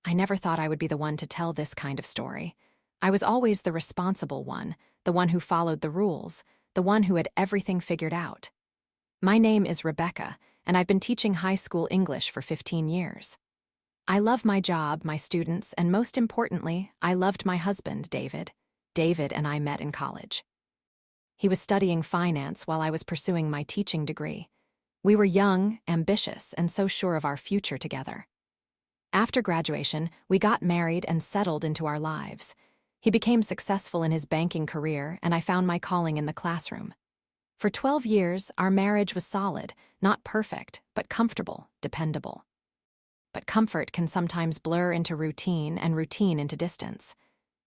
I never thought I would be the one to tell this kind of story. I was always the responsible one, the one who followed the rules, the one who had everything figured out. My name is Rebecca, and I've been teaching high school English for 15 years. I love my job, my students, and most importantly, I loved my husband, David. David and I met in college. He was studying finance while I was pursuing my teaching degree. We were young, ambitious, and so sure of our future together. After graduation, we got married and settled into our lives. He became successful in his banking career, and I found my calling in the classroom. For 12 years, our marriage was solid, not perfect, but comfortable, dependable. But comfort can sometimes blur into routine and routine into distance.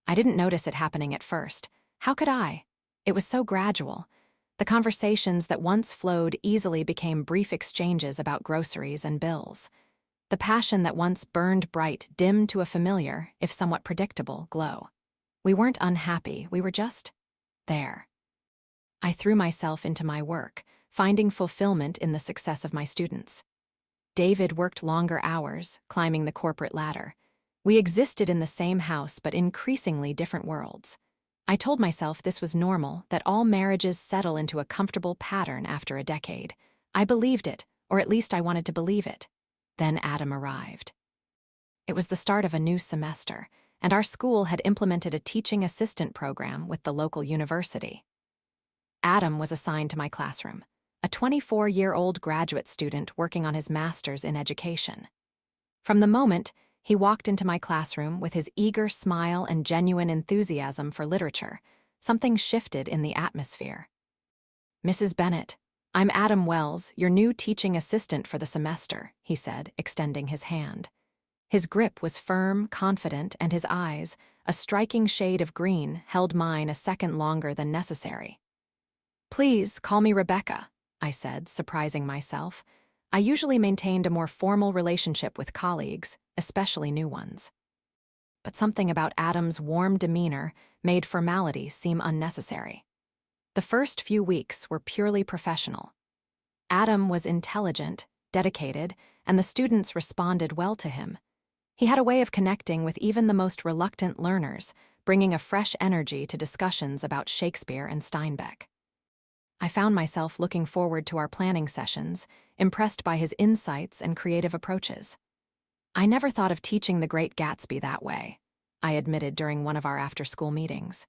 I didn't notice it happening at first. How could I? It was so gradual. The conversations that once flowed easily became brief exchanges about groceries and bills. The passion that once burned bright dimmed to a familiar, if somewhat predictable, glow. We weren't unhappy, we were just there. I threw myself into my work, finding fulfillment in the success of my students. David worked longer hours, climbing the corporate ladder. We existed in the same house but increasingly different worlds. I told myself this was normal, that all marriages settle into a comfortable pattern after a decade. I believed it, or at least I wanted to believe it. Then Adam arrived. It was the start of a new semester, and our school had implemented a teaching assistant program with the local university. Adam was assigned to my classroom, a 24-year-old graduate student working on his master's in education. From the moment he walked into my classroom with his eager smile and genuine enthusiasm for literature, something shifted in the atmosphere. "Mrs. Bennett, I'm Adam Wells, your new teaching assistant for the semester," he said, extending his hand. His grip was firm, confident, and his eyes, a striking shade of green, held mine a second longer than necessary. "Please call me Rebecca," I said, surprising myself. I usually maintained a more formal relationship with colleagues, especially new ones. But something about Adam's warm demeanor made formality seem unnecessary. The first few weeks were purely professional. Adam was intelligent, dedicated, and the students responded well to him. He had a way of connecting with even the most reluctant learners, bringing a fresh energy to discussions about Shakespeare and Steinbeck. I found myself looking forward to our planning sessions, impressed by his insights and creative approaches. "I never thought of teaching The Great Gatsby that way," I admitted during one of our after-school meetings.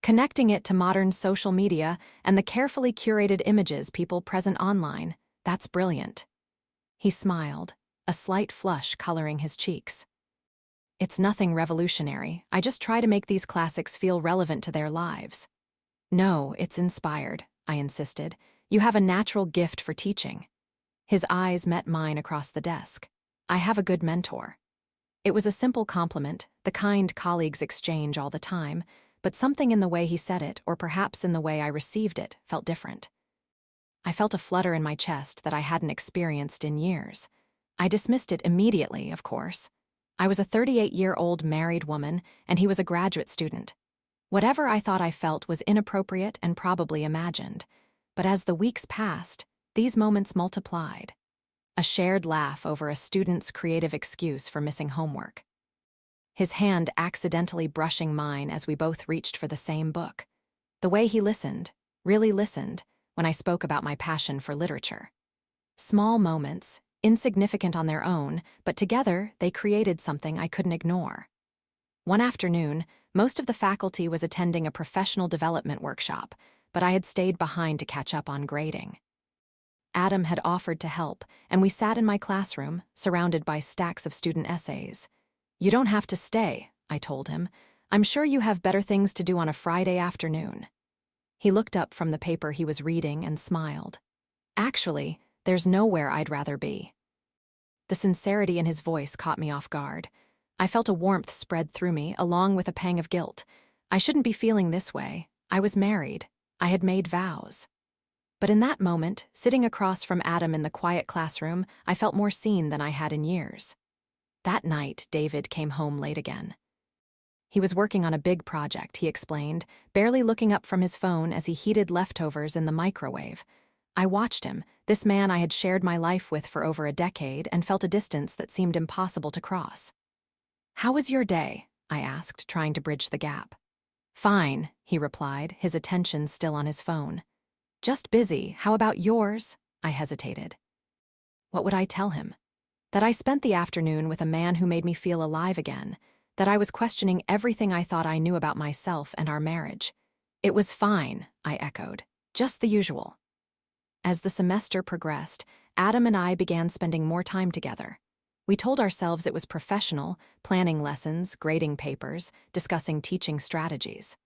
"Connecting it to modern social media and the carefully curated images people present online, that's brilliant." He smiled, a slight flush coloring his cheeks. "It's nothing revolutionary. I just try to make these classics feel relevant to their lives." "No, it's inspired," I insisted. "You have a natural gift for teaching." His eyes met mine across the desk. "I have a good mentor." It was a simple compliment, the kind colleagues exchange all the time, but something in the way he said it, or perhaps in the way I received it, felt different. I felt a flutter in my chest that I hadn't experienced in years. I dismissed it immediately, of course. I was a 38-year-old married woman, and he was a graduate student. Whatever I thought I felt was inappropriate and probably imagined. But as the weeks passed, these moments multiplied. A shared laugh over a student's creative excuse for missing homework. His hand accidentally brushing mine as we both reached for the same book. The way he listened, really listened, when I spoke about my passion for literature. Small moments, insignificant on their own, but together they created something I couldn't ignore. One afternoon, most of the faculty was attending a professional development workshop, but I had stayed behind to catch up on grading. Adam had offered to help, and we sat in my classroom, surrounded by stacks of student essays. "You don't have to stay," I told him. "I'm sure you have better things to do on a Friday afternoon." He looked up from the paper he was reading and smiled. "Actually, there's nowhere I'd rather be." The sincerity in his voice caught me off guard. I felt a warmth spread through me, along with a pang of guilt. I shouldn't be feeling this way. I was married. I had made vows. But in that moment, sitting across from Adam in the quiet classroom, I felt more seen than I had in years. That night, David came home late again. He was working on a big project, he explained, barely looking up from his phone as he heated leftovers in the microwave. I watched him, this man I had shared my life with for over a decade, and felt a distance that seemed impossible to cross. "How was your day?" I asked, trying to bridge the gap. "Fine," he replied, his attention still on his phone. "Just busy. How about yours?" I hesitated. What would I tell him? That I spent the afternoon with a man who made me feel alive again, that I was questioning everything I thought I knew about myself and our marriage. "It was fine," I echoed. "Just the usual." As the semester progressed, Adam and I began spending more time together. We told ourselves it was professional, planning lessons, grading papers, discussing teaching strategies.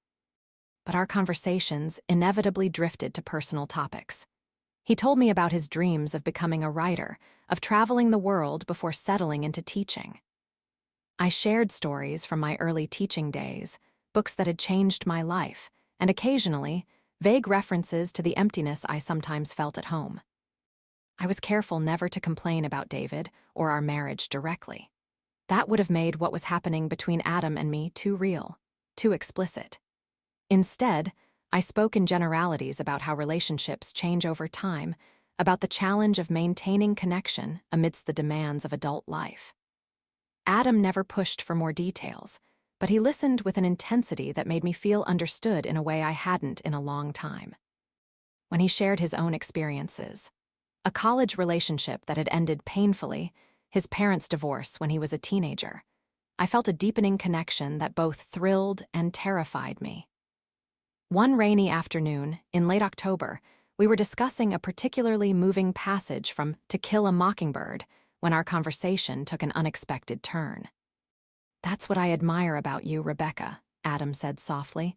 But our conversations inevitably drifted to personal topics. He told me about his dreams of becoming a writer, of traveling the world before settling into teaching. I shared stories from my early teaching days, books that had changed my life, and occasionally, vague references to the emptiness I sometimes felt at home. I was careful never to complain about David or our marriage directly. That would have made what was happening between Adam and me too real, too explicit. Instead, I spoke in generalities about how relationships change over time, about the challenge of maintaining connection amidst the demands of adult life. Adam never pushed for more details, but he listened with an intensity that made me feel understood in a way I hadn't in a long time. When he shared his own experiences, a college relationship that had ended painfully, his parents' divorce when he was a teenager, I felt a deepening connection that both thrilled and terrified me. One rainy afternoon, in late October, we were discussing a particularly moving passage from To Kill a Mockingbird when our conversation took an unexpected turn. "That's what I admire about you, Rebecca," Adam said softly.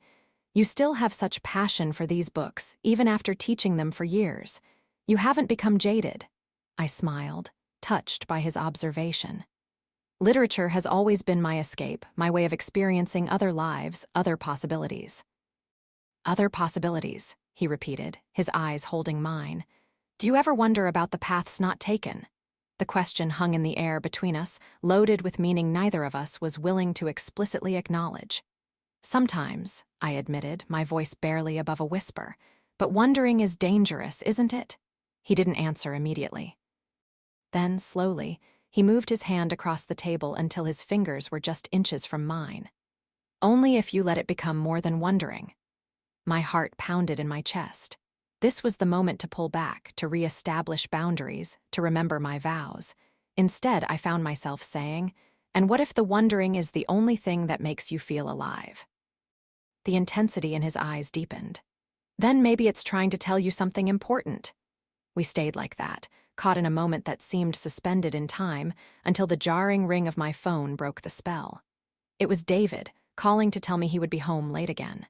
"You still have such passion for these books, even after teaching them for years. You haven't become jaded." I smiled, touched by his observation. Literature has always been my escape, my way of experiencing other lives, other possibilities. "Other possibilities," he repeated, his eyes holding mine. "Do you ever wonder about the paths not taken?" The question hung in the air between us, loaded with meaning neither of us was willing to explicitly acknowledge. "Sometimes," I admitted, my voice barely above a whisper, "but wondering is dangerous, isn't it?" He didn't answer immediately. Then, slowly, he moved his hand across the table until his fingers were just inches from mine. "Only if you let it become more than wondering." My heart pounded in my chest. This was the moment to pull back, to re-establish boundaries, to remember my vows. Instead, I found myself saying, "And what if the wondering is the only thing that makes you feel alive?" The intensity in his eyes deepened. "Then maybe it's trying to tell you something important." We stayed like that, caught in a moment that seemed suspended in time, until the jarring ring of my phone broke the spell. It was David, calling to tell me he would be home late again.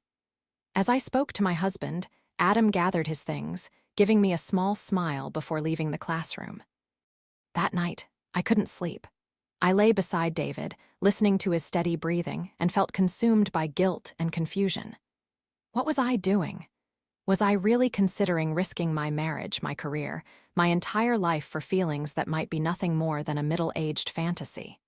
As I spoke to my husband, Adam gathered his things, giving me a small smile before leaving the classroom. That night, I couldn't sleep. I lay beside David, listening to his steady breathing, and felt consumed by guilt and confusion. What was I doing? Was I really considering risking my marriage, my career, my entire life for feelings that might be nothing more than a middle-aged fantasy?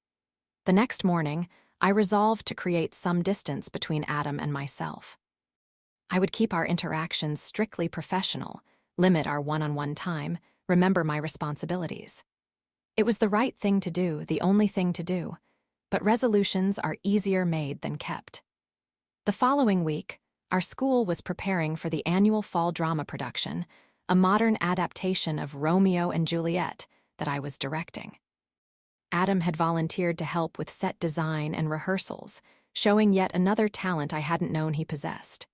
The next morning, I resolved to create some distance between Adam and myself. I would keep our interactions strictly professional, limit our one-on-one time, remember my responsibilities. It was the right thing to do, the only thing to do, but resolutions are easier made than kept. The following week, our school was preparing for the annual fall drama production, a modern adaptation of Romeo and Juliet that I was directing. Adam had volunteered to help with set design and rehearsals, showing yet another talent I hadn't known he possessed.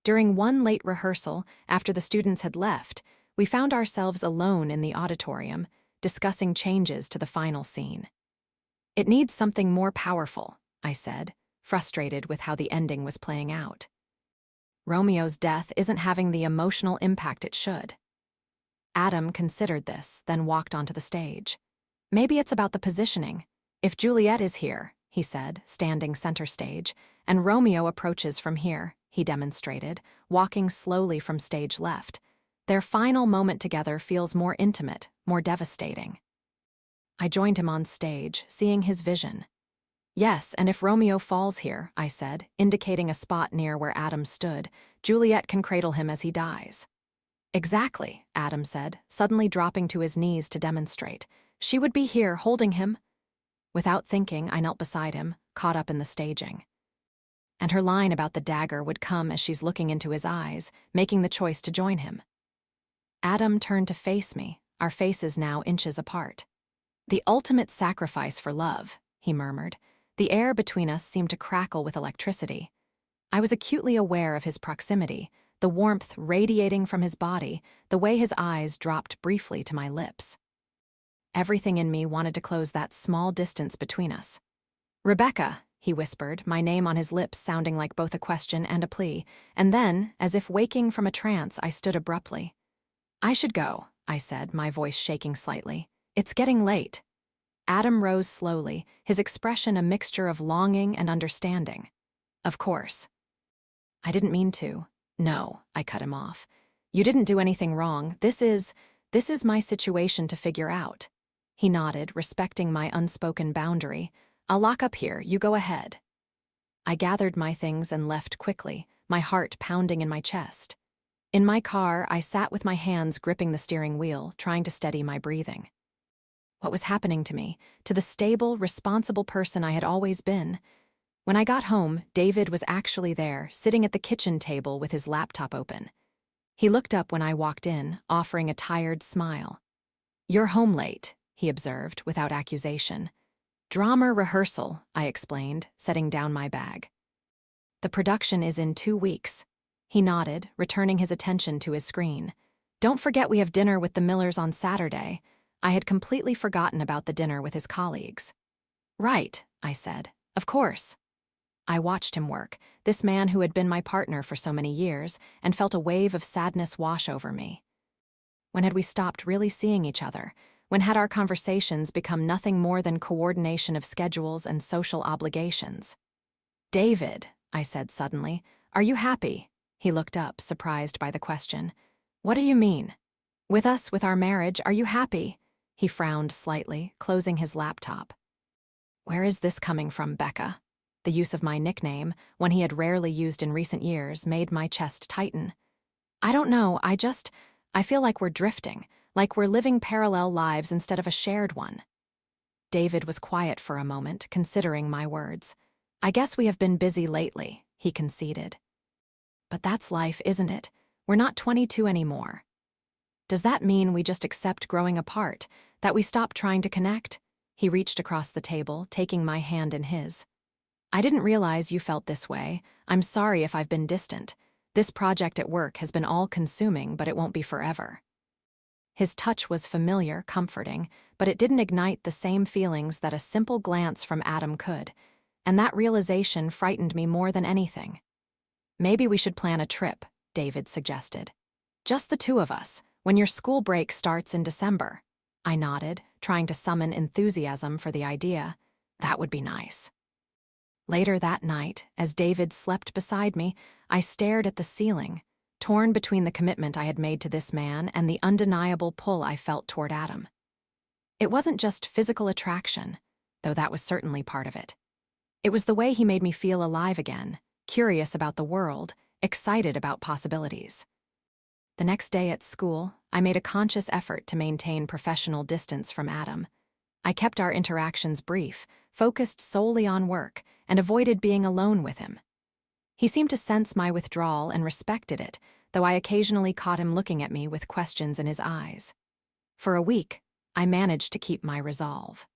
During one late rehearsal, after the students had left, we found ourselves alone in the auditorium, discussing changes to the final scene. "It needs something more powerful," I said, frustrated with how the ending was playing out. "Romeo's death isn't having the emotional impact it should." Adam considered this, then walked onto the stage. "Maybe it's about the positioning. If Juliet is here," he said, standing center stage, "and Romeo approaches from here," he demonstrated, walking slowly from stage left, "their final moment together feels more intimate, more devastating." I joined him on stage, seeing his vision. "Yes, and if Romeo falls here," I said, indicating a spot near where Adam stood, "Juliet can cradle him as he dies." "Exactly," Adam said, suddenly dropping to his knees to demonstrate. "She would be here, holding him." Without thinking, I knelt beside him, caught up in the staging. And her line about the dagger would come as she's looking into his eyes, making the choice to join him. Adam turned to face me, our faces now inches apart. "The ultimate sacrifice for love," he murmured. The air between us seemed to crackle with electricity. I was acutely aware of his proximity, the warmth radiating from his body, the way his eyes dropped briefly to my lips. Everything in me wanted to close that small distance between us. "Rebecca," he whispered, my name on his lips sounding like both a question and a plea, and then, as if waking from a trance, I stood abruptly. "I should go," I said, my voice shaking slightly. "It's getting late." Adam rose slowly, his expression a mixture of longing and understanding. "Of course." "I didn't mean to." "No," I cut him off. "You didn't do anything wrong. This is my situation to figure out." He nodded, respecting my unspoken boundary. "I'll lock up here, you go ahead." I gathered my things and left quickly, my heart pounding in my chest. In my car, I sat with my hands gripping the steering wheel, trying to steady my breathing. What was happening to me, to the stable, responsible person I had always been? When I got home, David was actually there, sitting at the kitchen table with his laptop open. He looked up when I walked in, offering a tired smile. "You're home late," he observed, without accusation. "Drama rehearsal," I explained, setting down my bag. "The production is in 2 weeks." He nodded, returning his attention to his screen. "Don't forget we have dinner with the Millers on Saturday." I had completely forgotten about the dinner with his colleagues. "Right," I said. "Of course." I watched him work, this man who had been my partner for so many years, and felt a wave of sadness wash over me. When had we stopped really seeing each other? When had our conversations become nothing more than coordination of schedules and social obligations? "David," I said suddenly, "are you happy?" He looked up, surprised by the question. "What do you mean?" "With us, with our marriage, are you happy?" He frowned slightly, closing his laptop. Where is this coming from, Becca? The use of my nickname, one he had rarely used in recent years, made my chest tighten. "I don't know, I feel like we're drifting, like we're living parallel lives instead of a shared one." David was quiet for a moment, considering my words. "I guess we have been busy lately," he conceded. "But that's life, isn't it? We're not 22 anymore." "Does that mean we just accept growing apart, that we stop trying to connect?" He reached across the table, taking my hand in his. "I didn't realize you felt this way. I'm sorry if I've been distant. This project at work has been all-consuming, but it won't be forever." His touch was familiar, comforting, but it didn't ignite the same feelings that a simple glance from Adam could, and that realization frightened me more than anything. "Maybe we should plan a trip," David suggested. "Just the two of us, when your school break starts in December." I nodded, trying to summon enthusiasm for the idea. That would be nice. Later that night, as David slept beside me, I stared at the ceiling, torn between the commitment I had made to this man and the undeniable pull I felt toward Adam. It wasn't just physical attraction, though that was certainly part of it. It was the way he made me feel alive again, curious about the world, excited about possibilities. The next day at school, I made a conscious effort to maintain professional distance from Adam. I kept our interactions brief, focused solely on work, and avoided being alone with him. He seemed to sense my withdrawal and respected it, though I occasionally caught him looking at me with questions in his eyes. For a week, I managed to keep my resolve.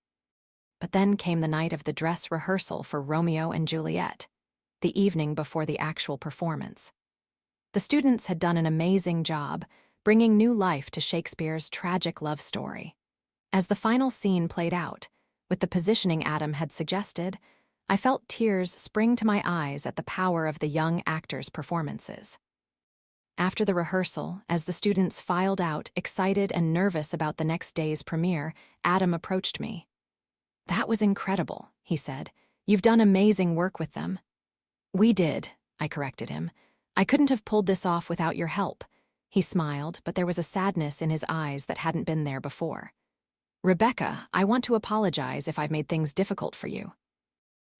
But then came the night of the dress rehearsal for Romeo and Juliet, the evening before the actual performance. The students had done an amazing job, bringing new life to Shakespeare's tragic love story. As the final scene played out, with the positioning Adam had suggested, I felt tears spring to my eyes at the power of the young actors' performances. After the rehearsal, as the students filed out, excited and nervous about the next day's premiere, Adam approached me. "That was incredible," he said. "You've done amazing work with them." "We did," I corrected him. "I couldn't have pulled this off without your help." He smiled, but there was a sadness in his eyes that hadn't been there before. "Rebecca, I want to apologize if I've made things difficult for you."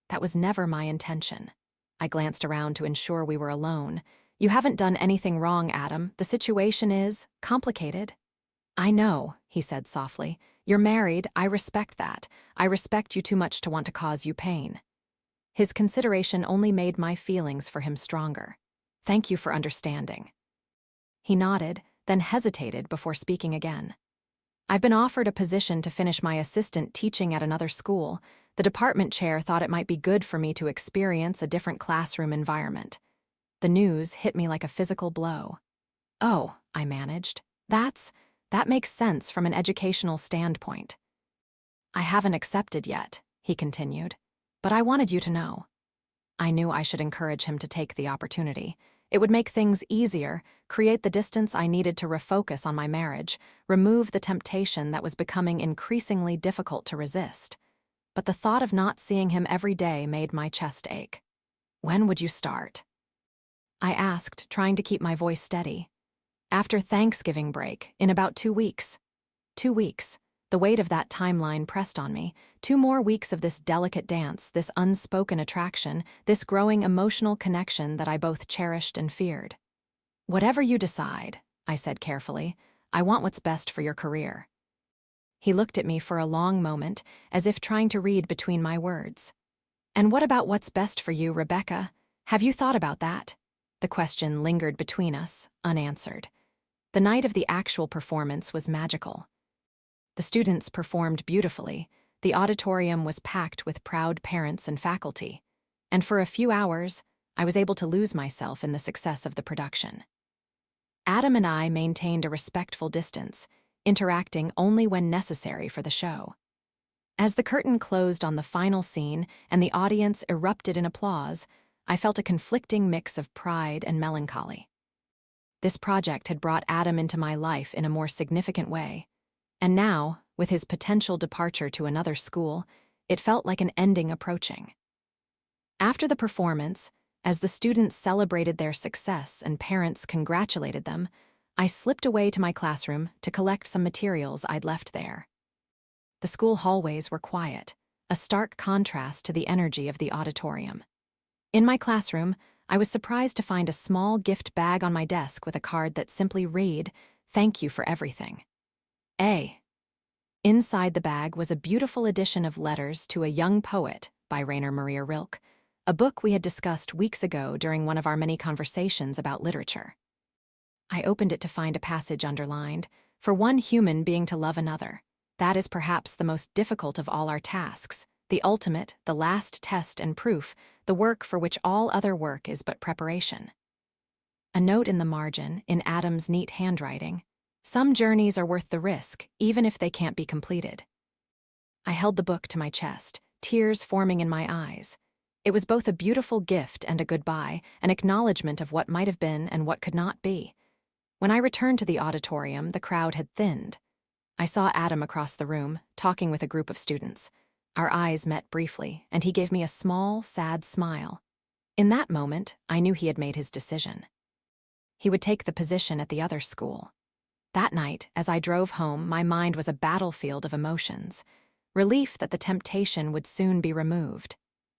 That was never my intention. I glanced around to ensure we were alone. "You haven't done anything wrong, Adam. The situation is complicated." "I know," he said softly. You're married, I respect that. I respect you too much to want to cause you pain. His consideration only made my feelings for him stronger. Thank you for understanding. He nodded, then hesitated before speaking again. I've been offered a position to finish my assistant teaching at another school. The department chair thought it might be good for me to experience a different classroom environment. The news hit me like a physical blow. Oh, I managed. That makes sense from an educational standpoint. I haven't accepted yet, he continued, but I wanted you to know. I knew I should encourage him to take the opportunity. It would make things easier, create the distance I needed to refocus on my marriage, remove the temptation that was becoming increasingly difficult to resist. But the thought of not seeing him every day made my chest ache. When would you start? I asked, trying to keep my voice steady. After Thanksgiving break, in about 2 weeks. 2 weeks. The weight of that timeline pressed on me. 2 more weeks of this delicate dance, this unspoken attraction, this growing emotional connection that I both cherished and feared. Whatever you decide, I said carefully, I want what's best for your career. He looked at me for a long moment, as if trying to read between my words. And what about what's best for you, Rebecca? Have you thought about that? The question lingered between us, unanswered. The night of the actual performance was magical. The students performed beautifully. The auditorium was packed with proud parents and faculty. And for a few hours, I was able to lose myself in the success of the production. Adam and I maintained a respectful distance, interacting only when necessary for the show. As the curtain closed on the final scene and the audience erupted in applause, I felt a conflicting mix of pride and melancholy. This project had brought Adam into my life in a more significant way, and now, with his potential departure to another school, it felt like an ending approaching. After the performance, as the students celebrated their success and parents congratulated them, I slipped away to my classroom to collect some materials I'd left there. The school hallways were quiet, a stark contrast to the energy of the auditorium. In my classroom, I was surprised to find a small gift bag on my desk with a card that simply read, "Thank you for everything." Inside the bag was a beautiful edition of Letters to a Young Poet by Rainer Maria Rilke, a book we had discussed weeks ago during one of our many conversations about literature. I opened it to find a passage underlined, "For one human being to love another. That is perhaps the most difficult of all our tasks, the ultimate, the last test and proof, the work for which all other work is but preparation." A note in the margin, in Adam's neat handwriting, "Some journeys are worth the risk, even if they can't be completed." I held the book to my chest, tears forming in my eyes. It was both a beautiful gift and a goodbye, an acknowledgement of what might have been and what could not be. When I returned to the auditorium, the crowd had thinned. I saw Adam across the room, talking with a group of students. Our eyes met briefly, and he gave me a small, sad smile. In that moment, I knew he had made his decision. He would take the position at the other school. That night, as I drove home, my mind was a battlefield of emotions. Relief that the temptation would soon be removed.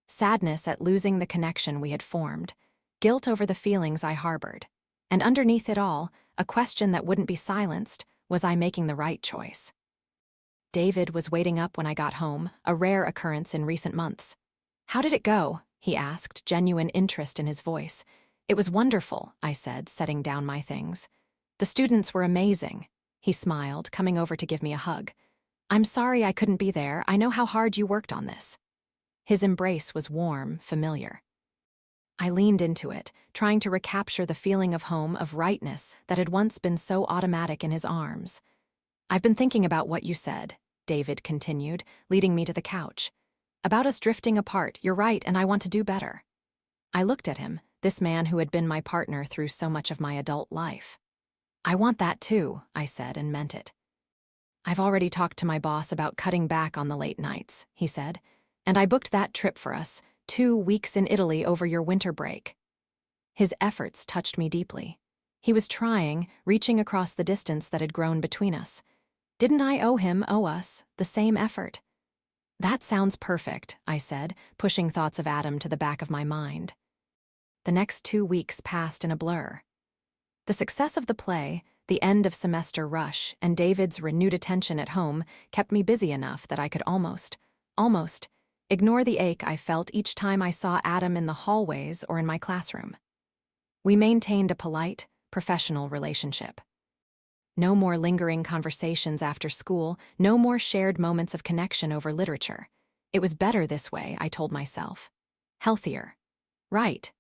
Sadness at losing the connection we had formed. Guilt over the feelings I harbored. And underneath it all, a question that wouldn't be silenced: was I making the right choice? David was waiting up when I got home, a rare occurrence in recent months. "How did it go?" he asked, genuine interest in his voice. "It was wonderful," I said, setting down my things. "The students were amazing." He smiled, coming over to give me a hug. "I'm sorry I couldn't be there. I know how hard you worked on this." His embrace was warm, familiar. I leaned into it, trying to recapture the feeling of home, of rightness that had once been so automatic in his arms. "I've been thinking about what you said," David continued, leading me to the couch. "About us drifting apart, you're right, and I want to do better." I looked at him, this man who had been my partner through so much of my adult life. "I want that too," I said, and meant it. "I've already talked to my boss about cutting back on the late nights," he said, "and I booked that trip for us, 2 weeks in Italy over your winter break." His efforts touched me deeply. He was trying, reaching across the distance that had grown between us. Didn't I owe us, the same effort? "That sounds perfect," I said, pushing thoughts of Adam to the back of my mind. The next 2 weeks passed in a blur. The success of the play, The end of semester rush and David's renewed attention at home kept me busy enough that I could almost, ignore the ache I felt each time I saw Adam in the hallways or in my classroom. We maintained a polite, professional relationship. No more lingering conversations after school, no more shared moments of connection over literature. It was better this way, I told myself. Healthier. Right.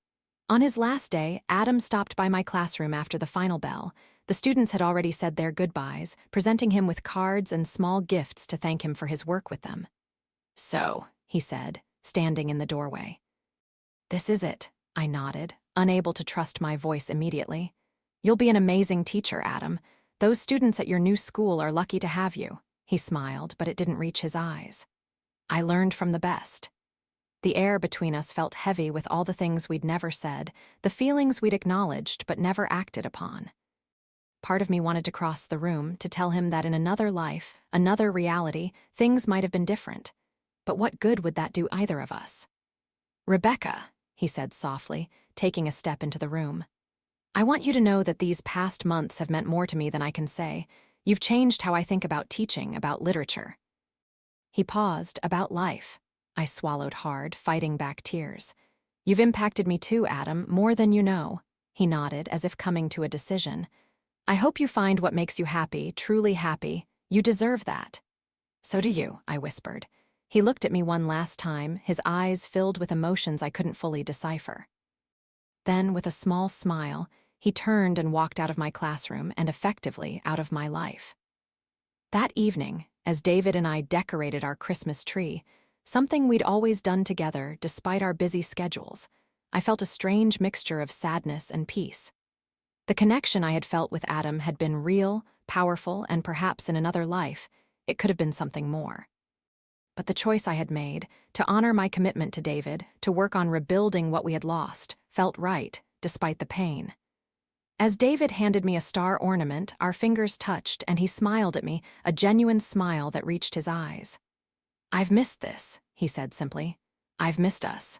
On his last day, Adam stopped by my classroom after the final bell. The students had already said their goodbyes, presenting him with cards and small gifts to thank him for his work with them. "So," he said, standing in the doorway. "This is it," I nodded, unable to trust my voice immediately. "You'll be an amazing teacher, Adam. Those students at your new school are lucky to have you." He smiled, but it didn't reach his eyes. "I learned from the best." The air between us felt heavy with all the things we'd never said, the feelings we'd acknowledged but never acted upon. Part of me wanted to cross the room to tell him that in another life, another reality, things might have been different. But what good would that do either of us? "Rebecca," he said softly, taking a step into the room. "I want you to know that these past months have meant more to me than I can say. You've changed how I think about teaching, about literature." He paused. "About life." I swallowed hard, fighting back tears. "You've impacted me too, Adam, more than you know." He nodded, as if coming to a decision. "I hope you find what makes you happy, truly happy. You deserve that." "So do you," I whispered. He looked at me one last time, his eyes filled with emotions I couldn't fully decipher. Then, with a small smile, he turned and walked out of my classroom and effectively out of my life. That evening, as David and I decorated our Christmas tree, something we'd always done together despite our busy schedules, I felt a strange mixture of sadness and peace. The connection I had felt with Adam had been real, powerful, and perhaps in another life, it could have been something more. But the choice I had made, to honor my commitment to David, to work on rebuilding what we had lost, felt right, despite the pain. As David handed me a star ornament, our fingers touched and he smiled at me, a genuine smile that reached his eyes. "I've missed this," he said simply. "I've missed us."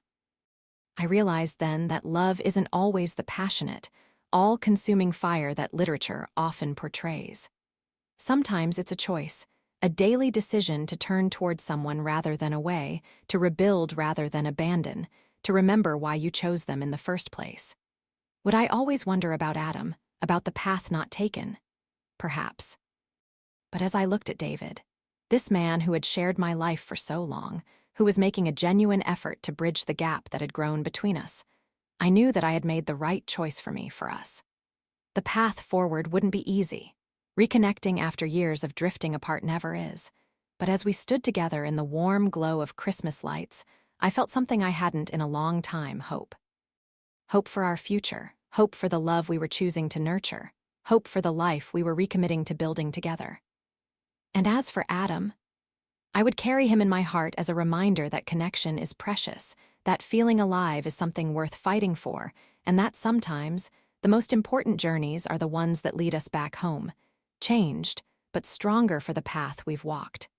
I realized then that love isn't always the passionate, all-consuming fire that literature often portrays. Sometimes it's a choice, a daily decision to turn toward someone rather than away, to rebuild rather than abandon, to remember why you chose them in the first place. Would I always wonder about Adam, about the path not taken? Perhaps. But as I looked at David, this man who had shared my life for so long, who was making a genuine effort to bridge the gap that had grown between us, I knew that I had made the right choice for me, for us. The path forward wouldn't be easy. Reconnecting after years of drifting apart never is. But as we stood together in the warm glow of Christmas lights, I felt something I hadn't in a long time: hope. Hope for our future, hope for the love we were choosing to nurture, hope for the life we were recommitting to building together. And as for Adam, I would carry him in my heart as a reminder that connection is precious, that feeling alive is something worth fighting for, and that sometimes the most important journeys are the ones that lead us back home, changed, but stronger for the path we've walked.